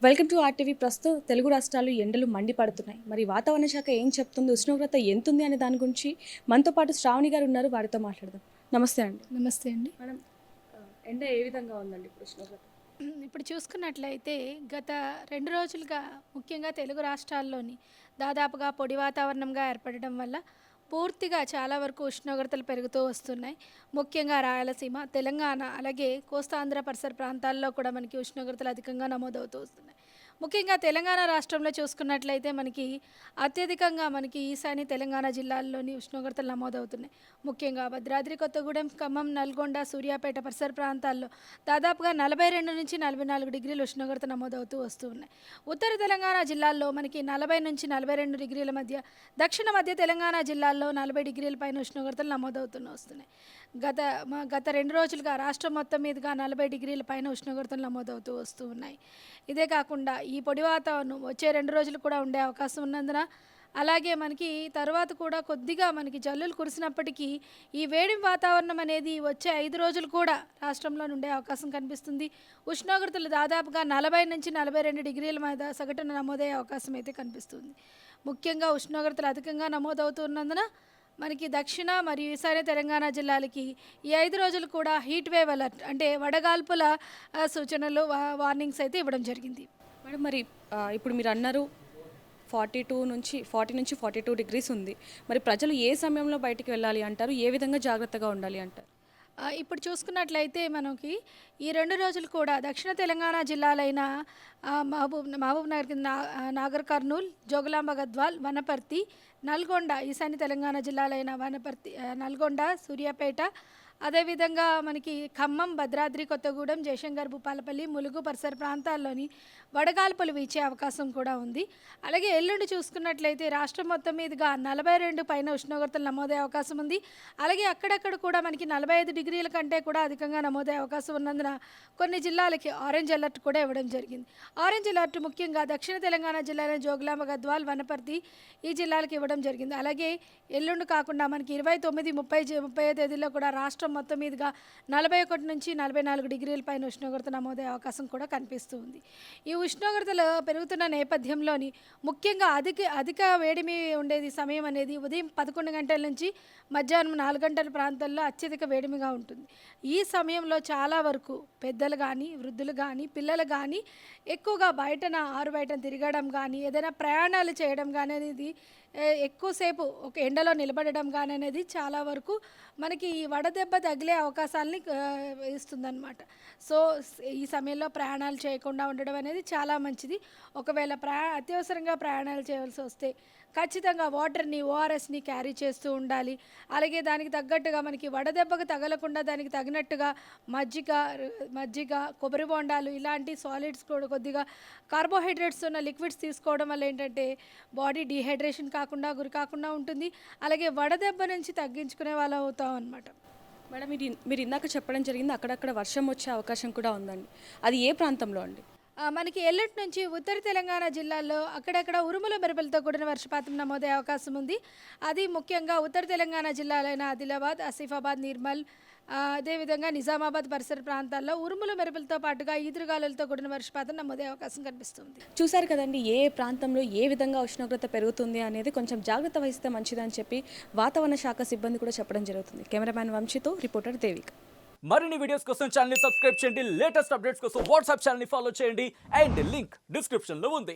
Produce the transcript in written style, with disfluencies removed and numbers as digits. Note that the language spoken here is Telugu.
Welcome to RTV. ప్రస్తుతం తెలుగు రాష్ట్రాలు ఎండలు మండిపడుతున్నాయి. మరి వాతావరణ శాఖ ఏం చెప్తుంది, ఉష్ణోగ్రత ఎంత ఉంది అనే దాని గురించి మనతో పాటు శ్రావణి గారు ఉన్నారు, వారితో మాట్లాడదాం. నమస్తే అండి. నమస్తే అండి. మేడం, ఎండ ఏ విధంగా ఉందండి ఇప్పుడు ఉష్ణోగ్రత? ఇప్పుడు చూసుకున్నట్లయితే గత 2 రోజులుగా ముఖ్యంగా తెలుగు రాష్ట్రాల్లోని దాదాపుగా పొడి వాతావరణంగా ఏర్పడడం వల్ల పూర్తిగా చాలా వరకు ఉష్ణోగ్రతలు పెరుగుతూ వస్తున్నాయి. ముఖ్యంగా రాయలసీమ, తెలంగాణ, అలాగే కోస్తాంధ్ర పరిసర ప్రాంతాల్లో కూడా మనకి ఉష్ణోగ్రతలు అధికంగా నమోదవుతూ వస్తున్నాయి. ముఖ్యంగా తెలంగాణ రాష్ట్రంలో చూసుకున్నట్లయితే మనకి అత్యధికంగా మనకి ఈశాన్య తెలంగాణ జిల్లాల్లోని ఉష్ణోగ్రతలు నమోదవుతున్నాయి. ముఖ్యంగా భద్రాద్రి కొత్తగూడెం, ఖమ్మం, నల్గొండ, సూర్యాపేట పరిసర ప్రాంతాల్లో దాదాపుగా 42 నుంచి 44 డిగ్రీల ఉష్ణోగ్రత నమోదవుతూ వస్తూ ఉన్నాయి. ఉత్తర తెలంగాణ జిల్లాల్లో మనకి 40 నుంచి 42 డిగ్రీల మధ్య, దక్షిణ మధ్య తెలంగాణ జిల్లాల్లో 40 డిగ్రీల పైన ఉష్ణోగ్రతలు వస్తున్నాయి. గత 2 రోజులుగా రాష్ట్రం మొత్తం మీదుగా 40 డిగ్రీల పైన ఉష్ణోగ్రతలు నమోదవుతూ వస్తూ ఉన్నాయి. ఇదే కాకుండా ఈ పొడి వాతావరణం వచ్చే 2 రోజులు కూడా ఉండే అవకాశం ఉన్నందున, అలాగే మనకి తర్వాత కూడా కొద్దిగా మనకి జల్లులు కురిసినప్పటికీ ఈ వేడి వాతావరణం అనేది వచ్చే 5 రోజులు కూడా రాష్ట్రంలో ఉండే అవకాశం కనిపిస్తుంది. ఉష్ణోగ్రతలు దాదాపుగా 40 నుంచి 42 డిగ్రీల మీద సగటున నమోదయ్యే అవకాశం అయితే కనిపిస్తుంది. ముఖ్యంగా ఉష్ణోగ్రతలు అధికంగా నమోదవుతున్నందున మనకి దక్షిణ మరియు ఈశాన్య తెలంగాణ జిల్లాలకి ఈ 5 రోజులు కూడా హీట్ వేవ్ అలర్ట్, అంటే వడగాల్పుల సూచనలు, వార్నింగ్స్ అయితే ఇవ్వడం జరిగింది. మేడం, మరి ఇప్పుడు మీరు అన్నారు 40 నుంచి 42 డిగ్రీస్ ఉంది. మరి ప్రజలు ఏ సమయంలో బయటికి వెళ్ళాలి అంటారు, ఏ విధంగా జాగ్రత్తగా ఉండాలి అంటారు? ఇప్పుడు చూసుకున్నట్లయితే మనకి ఈ 2 రోజులు కూడా దక్షిణ తెలంగాణ జిల్లాలైన మహబూబ్ నగర్, నాగర్ కర్నూల్, జోగులాంబ గద్వాల్, వనపర్తి, నల్గొండ, ఈశాన్య తెలంగాణ జిల్లాలైన వనపర్తి, నల్గొండ, సూర్యాపేట, అదేవిధంగా మనకి ఖమ్మం, భద్రాద్రి కొత్తగూడెం, జయశంకర్, భూపాలపల్లి, ములుగు పరిసర ప్రాంతాల్లోని వడగాల్పులు వీచే అవకాశం కూడా ఉంది. అలాగే ఎల్లుండి చూసుకున్నట్లయితే రాష్ట్రం మొత్తం మీదుగా 42 పైన ఉష్ణోగ్రతలు నమోదయ్యే అవకాశం ఉంది. అలాగే అక్కడక్కడ కూడా మనకి 45 డిగ్రీల కంటే కూడా అధికంగా నమోదయ్యే అవకాశం ఉన్నందున కొన్ని జిల్లాలకి ఆరెంజ్ అలర్ట్ కూడా ఇవ్వడం జరిగింది. ఆరెంజ్ అలర్ట్ ముఖ్యంగా దక్షిణ తెలంగాణ జిల్లాలో జోగులాంబ గద్వాల్, వనపర్తి ఈ జిల్లాలకు ఇవ్వడం జరిగింది. అలాగే ఎల్లుండి కాకుండా మనకి 29, 30 తేదీల్లో కూడా రాష్ట్రం మొత్తం మీదుగా 41 నుంచి 44 డిగ్రీల పైన ఉష్ణోగ్రత నమోదయ్యే అవకాశం కూడా కనిపిస్తూ ఉంది. ఈ ఉష్ణోగ్రతలు పెరుగుతున్న నేపథ్యంలోని ముఖ్యంగా అధిక వేడిమి ఉండేది సమయం అనేది ఉదయం 11 గంటల నుంచి మధ్యాహ్నం 4 గంటల ప్రాంతాల్లో అత్యధిక వేడిమిగా ఉంటుంది. ఈ సమయంలో చాలా వరకు పెద్దలు కానీ, వృద్ధులు కానీ, పిల్లలు కానీ ఎక్కువగా ఆరు బయటన తిరగడం కానీ, ఏదైనా ప్రయాణాలు చేయడం కానీ అనేది, ఎక్కువసేపు ఒక ఎండలో నిలబడడం కానీ అనేది చాలా వరకు మనకి ఈ వడదెబ్బ తగిలే అవకాశాలని ఇస్తుందన్నమాట. సో ఈ సమయంలో ప్రయాణాలు చేయకుండా ఉండడం అనేది చాలా మంచిది. ఒకవేళ అత్యవసరంగా ప్రయాణాలు చేయవలసి వస్తే ఖచ్చితంగా వాటర్ని, ఓఆర్ఎస్ని క్యారీ చేస్తూ ఉండాలి. అలాగే దానికి తగ్గట్టుగా మనకి వడదెబ్బకు తగలకుండా దానికి తగినట్టుగా మజ్జిగ, కొబ్బరి బొండాలు ఇలాంటి సాలిడ్స్ కూడా, కొద్దిగా కార్బోహైడ్రేట్స్ ఉన్న లిక్విడ్స్ తీసుకోవడం వల్ల ఏంటంటే బాడీ డీహైడ్రేషన్ గురి కాకుండా ఉంటుంది. అలాగే వడదెబ్బ నుంచి తగ్గించుకునే వాళ్ళం అవుతాం అన్నమాట. మేడం, మీరు ఇందాక చెప్పడం జరిగింది అక్కడక్కడ వర్షం వచ్చే అవకాశం కూడా ఉందండి. అది ఏ ప్రాంతంలో అండి? మనకి ఎల్లుండి నుంచి ఉత్తర తెలంగాణ జిల్లాల్లో అక్కడక్కడ ఉరుముల మెరుపులతో కూడిన వర్షపాతం నమోదయ్యే అవకాశం ఉంది. అది ముఖ్యంగా ఉత్తర తెలంగాణ జిల్లాలైన ఆదిలాబాద్, ఆసిఫాబాద్, నిర్మల్, అదేవిధంగా నిజామాబాద్ పరిసర ప్రాంతాల్లో ఉరుముల మెరుపులతో పాటుగా ఈదురుగాలులతో కూడిన వర్షపాతం నమోదయ్యే అవకాశం కనిపిస్తుంది. చూశారు కదండి, ఏ ప్రాంతంలో ఏ విధంగా ఉష్ణోగ్రత పెరుగుతుంది అనేది కొంచెం జాగ్రత్త వహిస్తే మంచిదని చెప్పి వాతావరణ శాఖ సిబ్బంది కూడా చెప్పడం జరుగుతుంది. కెమెరామ్యాన్ వంశీతో రిపోర్టర్ దేవిక. మరిన్ని వీడియోస్ కోసం ఛానల్ ని సబ్స్క్రైబ్ చేయండి. లేటెస్ట్ అప్డేట్స్ కోసం వాట్సాప్ ఛానల్ ని ఫాలో చేయండి. అండ్ లింక్ డిస్క్రిప్షన్ లో ఉంది.